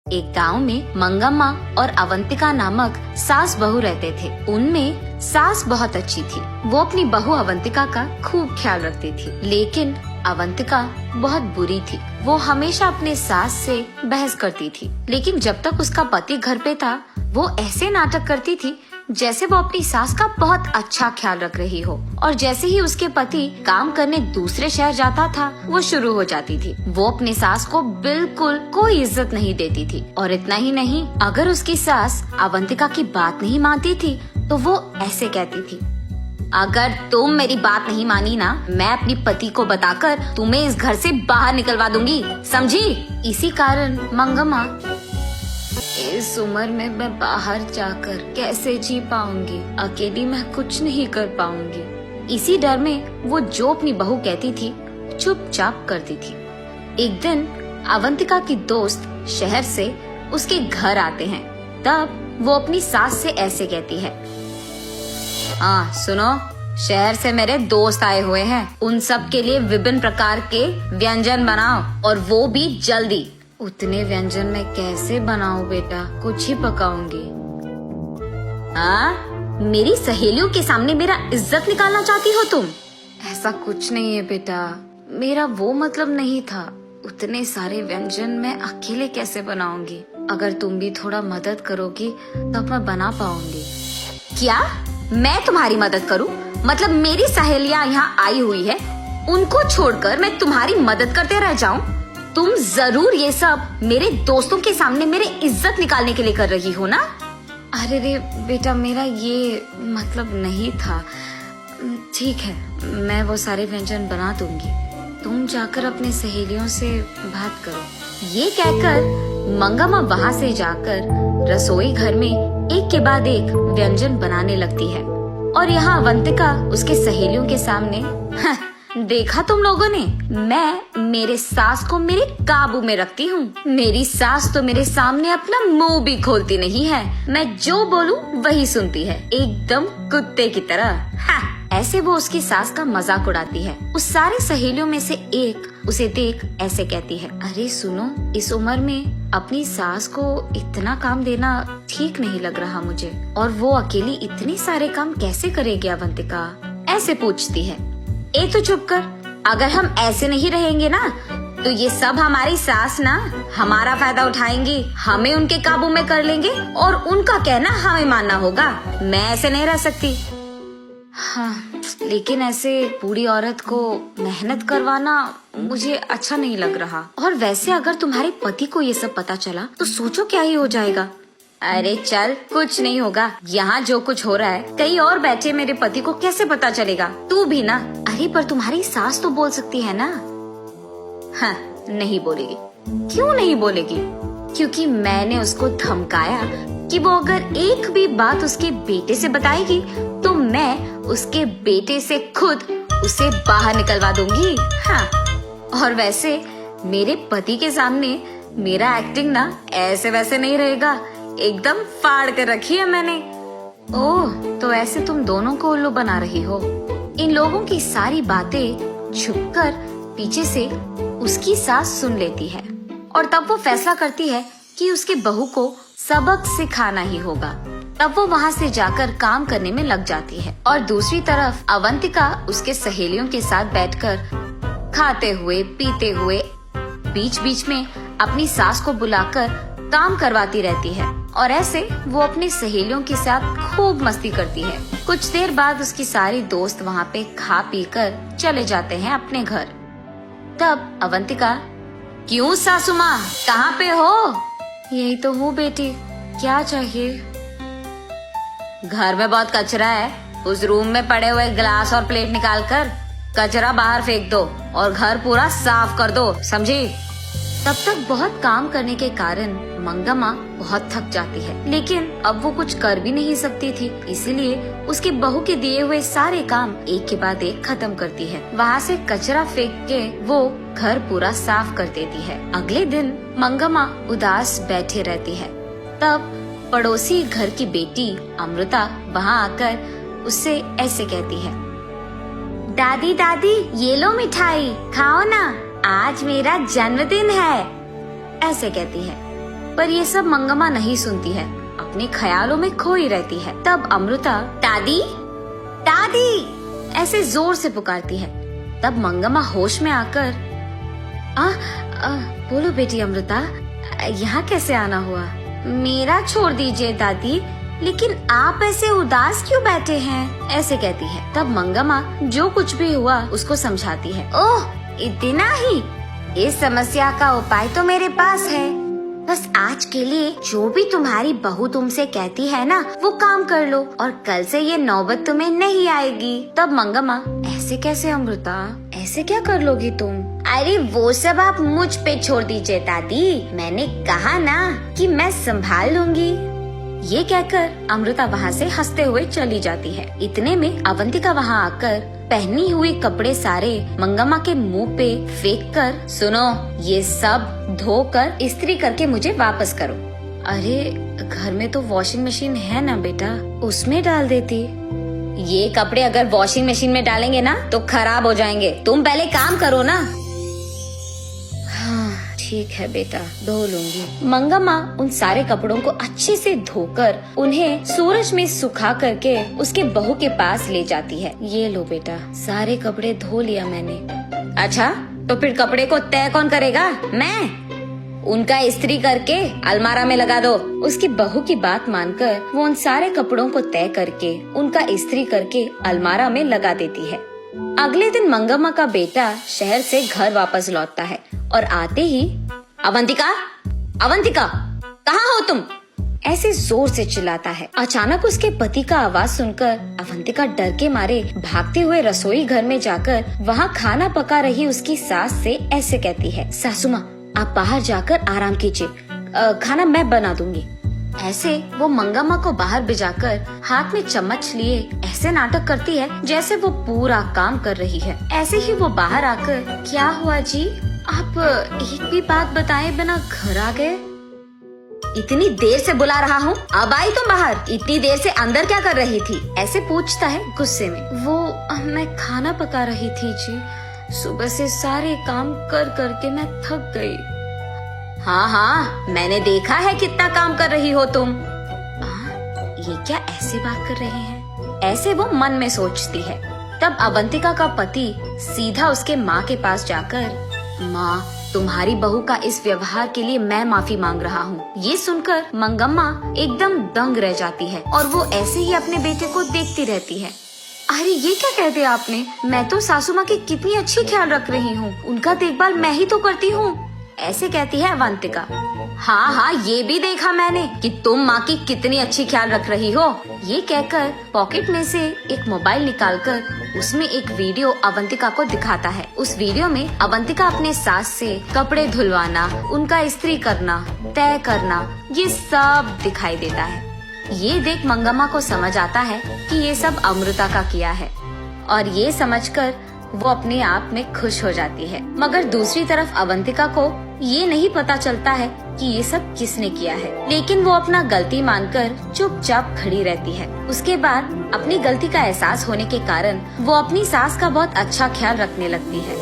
एक गांव में मंगम्मा और अवंतिका नामक सास बहू रहते थे। उनमें सास बहुत अच्छी थी। वो अपनी बहू अवंतिका का खूब ख्याल रखती थी, लेकिन अवंतिका बहुत बुरी थी। वो हमेशा अपने सास से बहस करती थी, लेकिन जब तक उसका पति घर पे था वो ऐसे नाटक करती थी जैसे वो अपनी सास का बहुत अच्छा ख्याल रख रही हो। और जैसे ही उसके पति काम करने दूसरे शहर जाता था वो शुरू हो जाती थी। वो अपनी सास को बिल्कुल कोई इज्जत नहीं देती थी। और इतना ही नहीं, अगर उसकी सास अवंतिका की बात नहीं मानती थी तो वो ऐसे कहती थी, अगर तुम मेरी बात नहीं मानी ना, मैं अपनी पति को बताकर तुम्हें इस घर से बाहर निकलवा दूंगी, समझी। इसी कारण मंगम्मा, इस उम्र में मैं बाहर जाकर कैसे जी पाऊंगी, अकेली मैं कुछ नहीं कर पाऊंगी। इसी डर में वो जो अपनी बहू कहती थी चुपचाप करती थी। एक दिन अवंतिका की दोस्त शहर से उसके घर आते हैं। तब वो अपनी सास से ऐसे कहती है, हाँ सुनो, शहर से मेरे दोस्त आए हुए हैं, उन सब के लिए विभिन्न प्रकार के व्यंजन बनाओ और वो भी जल्दी। उतने व्यंजन मैं कैसे बनाऊं बेटा, कुछ ही पकाऊंगी। हाँ, मेरी सहेलियों के सामने मेरा इज्जत निकालना चाहती हो तुम? ऐसा कुछ नहीं है बेटा, मेरा वो मतलब नहीं था। उतने सारे व्यंजन मैं अकेले कैसे बनाऊंगी? अगर तुम भी थोड़ा मदद करोगी तब मैं बना पाऊंगी। क्या मैं तुम्हारी मदद करूं? मतलब मेरी सहेलियां यहाँ आई हुई है, उनको छोड़कर मैं तुम्हारी मदद करते रह जाऊं? तुम जरूर ये सब मेरे दोस्तों के सामने मेरे इज्जत निकालने के लिए कर रही हो ना? अरे रे बेटा, मेरा ये मतलब नहीं था। ठीक है, मैं वो सारे व्यंजन बना दूंगी, तुम जाकर अपने सहेलियों से बात करो। ये कहकर मंगम्मा वहाँ से जाकर रसोई घर में एक के बाद एक व्यंजन बनाने लगती है। और यहाँ अवंतिका उसके सहेलियों के सामने, देखा तुम लोगों ने, मैं मेरे सास को मेरे काबू में रखती हूँ। मेरी सास तो मेरे सामने अपना मुंह भी खोलती नहीं है, मैं जो बोलूँ वही सुनती है, एकदम कुत्ते की तरह। ऐसे वो उसकी सास का मजाक उड़ाती है। उस सारे सहेलियों में से एक उसे देख ऐसे कहती है, अरे सुनो, इस उम्र में अपनी सास को इतना काम देना ठीक नहीं लग रहा मुझे, और वो अकेली इतने सारे काम कैसे करेगी अवंतिका? ऐसे पूछती है। ए तो चुप कर, अगर हम ऐसे नहीं रहेंगे ना तो ये सब हमारी सास ना हमारा फायदा उठाएंगी, हमें उनके काबू में कर लेंगे और उनका कहना हमें मानना होगा। मैं ऐसे नहीं रह सकती। हाँ, लेकिन ऐसे बूढ़ी औरत को मेहनत करवाना मुझे अच्छा नहीं लग रहा। और वैसे अगर तुम्हारे पति को ये सब पता चला तो सोचो क्या ही हो जाएगा। अरे चल, कुछ नहीं होगा, यहाँ जो कुछ हो रहा है कहीं और बैठे मेरे पति को कैसे पता चलेगा? तू भी ना। अरे पर तुम्हारी सास तो बोल सकती है ना। हाँ, नहीं बोलेगी। क्यों नहीं बोलेगी? क्योंकि मैंने उसको धमकाया कि वो अगर एक भी बात उसके बेटे से बताएगी तो मैं उसके बेटे से खुद उसे बाहर निकलवा दूंगी। हाँ, और वैसे मेरे पति के सामने मेरा एक्टिंग ना ऐसे वैसे नहीं रहेगा, एकदम फाड़ कर रखी है मैंने। ओह, तो ऐसे तुम दोनों को उल्लू बना रही हो। इन लोगों की सारी बातें छुपकर पीछे से उसकी सास सुन लेती है और तब वो फैसला करती है कि उसके बहू को सबक सिखाना ही होगा। तब वो वहाँ से जाकर काम करने में लग जाती है। और दूसरी तरफ अवंतिका उसके सहेलियों के साथ बैठकर खाते हुए पीते हुए बीच बीच में अपनी सास को बुलाकर काम करवाती रहती है। और ऐसे वो अपनी सहेलियों के साथ खूब मस्ती करती है। कुछ देर बाद उसकी सारी दोस्त वहाँ पे खा पी कर चले जाते हैं अपने घर। तब अवंतिका, क्यों सासू माँ, कहाँ पे हो? यही तो हूँ बेटी, क्या चाहिए? घर में बहुत कचरा है, उस रूम में पड़े हुए गिलास और प्लेट निकाल कर कचरा बाहर फेंक दो और घर पूरा साफ कर दो, समझी? तब तक बहुत काम करने के कारण मंगम्मा बहुत थक जाती है, लेकिन अब वो कुछ कर भी नहीं सकती थी, इसीलिए उसकी बहू के दिए हुए सारे काम एक के बाद एक खत्म करती है। वहाँ से कचरा फेंक के वो घर पूरा साफ कर देती है। अगले दिन मंगम्मा उदास बैठे रहती है। तब पड़ोसी घर की बेटी अमृता वहाँ आकर उससे ऐसे कहती है, दादी दादी, ये लो मिठाई, खाओ ना, आज मेरा जन्मदिन है। ऐसे कहती है। पर ये सब मंगम्मा नहीं सुनती है, अपने ख्यालों में खोई रहती है। तब अमृता दादी दादी ऐसे जोर से पुकारती है। तब मंगम्मा होश में आकर बोलो बेटी अमृता, यहाँ कैसे आना हुआ? मेरा छोड़ दीजिए दादी, लेकिन आप ऐसे उदास क्यों बैठे हैं? ऐसे कहती है। तब मंगम्मा जो कुछ भी हुआ उसको समझाती है। ओह, इतना ही? इस समस्या का उपाय तो मेरे पास है। बस आज के लिए जो भी तुम्हारी बहू तुमसे कहती है ना, वो काम कर लो और कल से ये नौबत तुम्हें नहीं आएगी। तब मंगम्मा, ऐसे कैसे अमृता, ऐसे क्या कर लोगी तुम? अरे वो सब आप मुझ पे छोड़ दीजिए दादी, मैंने कहा ना कि मैं संभाल लूंगी। ये कहकर अमृता वहाँ से हंसते हुए चली जाती है। इतने में अवंतिका वहाँ आकर पहनी हुई कपड़े सारे मंगम्मा के मुंह पे फेंक कर, सुनो, ये सब धोकर इस्त्री करके मुझे वापस करो। अरे घर में तो वॉशिंग मशीन है ना बेटा, उसमें डाल देती। ये कपड़े अगर वॉशिंग मशीन में डालेंगे ना तो खराब हो जाएंगे, तुम पहले काम करो ना। ठीक है बेटा, धो लूंगी। मंगम्मा उन सारे कपड़ों को अच्छे से धोकर उन्हें सूरज में सुखा करके उसके बहू के पास ले जाती है। ये लो बेटा, सारे कपड़े धो लिया मैंने। अच्छा, तो फिर कपड़े को तय कौन करेगा? मैं। उनका इस्त्री करके अलमारा में लगा दो। उसकी बहू की बात मानकर वो उन सारे कपड़ों को तय करके उनका इस्त्री करके अलमारा में लगा देती है। अगले दिन मंगम्मा का बेटा शहर से घर वापस लौटता है और आते ही अवंतिका, अवंतिका, कहाँ हो तुम? ऐसे जोर से चिल्लाता है। अचानक उसके पति का आवाज सुनकर अवंतिका डर के मारे भागते हुए रसोई घर में जाकर वहाँ खाना पका रही उसकी सास से ऐसे कहती है, सासू माँ, आप बाहर जाकर आराम कीजिए, खाना मैं बना दूंगी। ऐसे वो मंगम्मा को बाहर भिजाकर हाथ में चम्मच लिए ऐसे नाटक करती है जैसे वो पूरा काम कर रही है। ऐसे ही वो बाहर आकर, क्या हुआ जी, आप एक भी बात बताए बिना घर आ गए? इतनी देर से बुला रहा हूँ, अब आई तुम बाहर? इतनी देर से अंदर क्या कर रही थी? ऐसे पूछता है गुस्से में। वो मैं खाना पका रही थी जी, सुबह से सारे काम कर करके मैं थक गई। हाँ हाँ, मैंने देखा है कितना काम कर रही हो तुम। ये क्या ऐसी बात कर रहे हैं? ऐसे वो मन में सोचती है। तब अवंतिका का पति सीधा उसके माँ के पास जाकर, माँ, तुम्हारी बहू का इस व्यवहार के लिए मैं माफी मांग रहा हूँ। ये सुनकर मंगम्मा एकदम दंग रह जाती है और वो ऐसे ही अपने बेटे को देखती रहती है। अरे ये क्या कह दिया आपने? मैं तो सासू माँ की कितनी अच्छी ख्याल रख रही हूँ, उनका देखभाल मैं ही तो करती हूँ, ऐसे कहती है अवंतिका। हाँ हाँ, ये भी देखा मैंने कि तुम माँ की कितनी अच्छी ख्याल रख रही हो। ये कहकर पॉकेट में से एक मोबाइल निकालकर उसमें एक वीडियो अवंतिका को दिखाता है। उस वीडियो में अवंतिका अपने सास से कपड़े धुलवाना, उनका इस्त्री करना, तय करना, ये सब दिखाई देता है। ये देख मंगम्मा को समझ आता है कि ये सब अमृता का किया है और ये समझकर वो अपने आप में खुश हो जाती है। मगर दूसरी तरफ अवंतिका को ये नहीं पता चलता है कि ये सब किसने किया है, लेकिन वो अपना गलती मानकर चुपचाप खड़ी रहती है। उसके बाद अपनी गलती का एहसास होने के कारण वो अपनी सास का बहुत अच्छा ख्याल रखने लगती है।